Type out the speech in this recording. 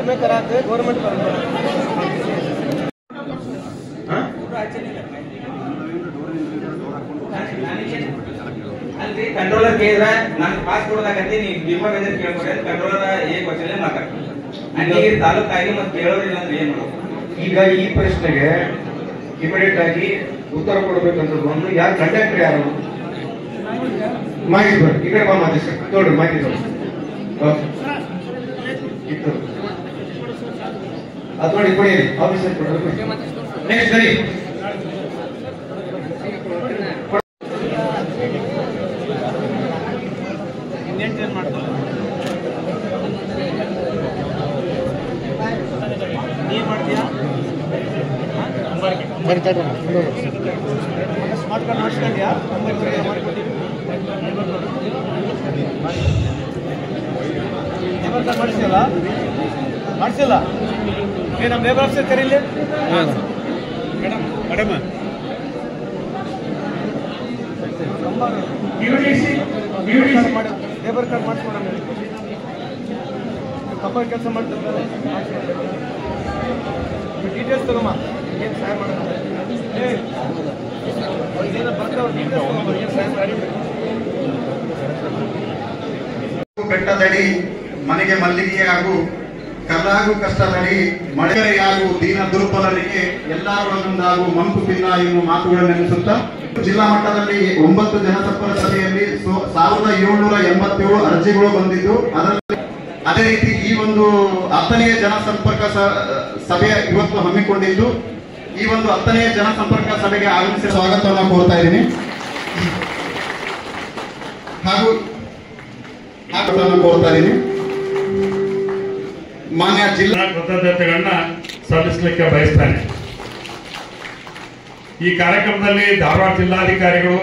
में कराते हैं गवर्नमेंट कंट्रोलर ಕೇಳಿದ್ರೆ ನಾನು ಪಾಸ್ ಕೊಡೋದಾಗತ್ತೆ ನೀವು ಡಿಪೋ ವೆದರ್ ಕೇಳ್ಕೊಡಿ ಕಂಟ್ರೋಲರ್ ಏಕ ವಚನಲ್ಲೇ ಮಾತಾಡ್ತಾರೆ ಅಲ್ಲಿಗೆ ತಾಲೂಕಾಗಿ ಮತ್ತೆ ಕೇಳೋರಿಲ್ಲ ಅಂದ್ರೆ ಏನು ಮಾಡೋದು ಈಗ ಈ ಪ್ರಶ್ನೆಗೆ ಇಮಿಡಿಯೇಟ್ ಆಗಿ ಉತ್ತರ ಕೊಡಬೇಕಂತ ಒಂದು ಯಾರು ಕಂಡಕ್ಟರ್ ಯಾರು ಮಾಹಿತಿ ಬರ್ ಈ ಕಡೆ ಬಾ ಮಾದೇಶ ನೋಡ್ರಿ ಮಾಹಿತಿ ನೋಡಿ ಇತ್ತು ಅದು ನೋಡಿ ಕೊಡಿ ಆಫೀಸರ್ ಕೊಡಿ ನೆಕ್ಸ್ಟ್ ಸರಿ स्मार्ट कार्ड ಮಾಡಿಸ್ಕೊಂಡ್ಯಾ ಮಾಡಿಸಿಲ್ಲ ಏ ನಮ್ಮ ಲೇಬರ್ ಆಫೀಸರ್ ಕರೀಲಿ ಮೇಡಮ್ ಲೇಬರ್ ಕಾರ್ಡ್ ಮಾಡಿಸ್ಕೊಡ ತಪ್ಪ ಕೆಲಸ ಮಾಡ್ತಾರೆ ಡೀಟೇಲ್ಸ್ ತಗೊಮ್ಮ ಏನು ಸಹಾಯ ಮಾಡೋಣ ಬೆಟ್ಟದಡಿ ಮನೆಗೆ ಮಲ್ಲಿಗೆ ಹಾಗೂ ಕಲ್ಲಾಗು ಕಷ್ಟದಡಿ ಮಳೆಗರೆ ಹಾಗೂ ದೀನ ದುರ್ಬಲರಿಗೆ ಎಲ್ಲರೂ ಒಂದೊಂದಾಗೂ ಮಂಕು ಭಿನ್ನ ಎನ್ನುವ ಮಾತುಗಳನ್ನು ನೆನೆಸುತ್ತಾ ಜಿಲ್ಲಾ ಮಟ್ಟದಲ್ಲಿ 9 ಜನಸಂಪರ್ಕ ಸಭೆಯಲ್ಲಿ 1787 ಅರ್ಜಿಗಳು ಬಂದಿದ್ದು ಅದರಲ್ಲಿ ಅದೇ ರೀತಿ ಈ ಒಂದು 10ನೇ ಜನಸಂಪರ್ಕ ಸಭೆ ಇವತ್ತು ಹಮ್ಮಿಕೊಂಡಿದ್ದು ಈ ಒಂದು 10ನೇ ಜನಸಂಪರ್ಕ ಸಭೆಗೆ ಆಗಮಿಸಿ ಸ್ವಾಗತವನ್ನು ಕೋರ್ತಾ ಇದ್ದೀನಿ ಹಾಗೂ ಕೋರ್ತಾ ಇದ್ದೀನಿ ಮಾನ್ಯ ಜಿಲ್ಲಾ ಕೃತಜ್ಞತೆಗಳನ್ನ ಸಲ್ಲಿಸಲಿಕ್ಕೆ ಬಯಸ್ತಾನೆ. ಈ ಕಾರ್ಯಕ್ರಮದಲ್ಲಿ ಧಾರವಾಡ ಜಿಲ್ಲಾಧಿಕಾರಿಗಳು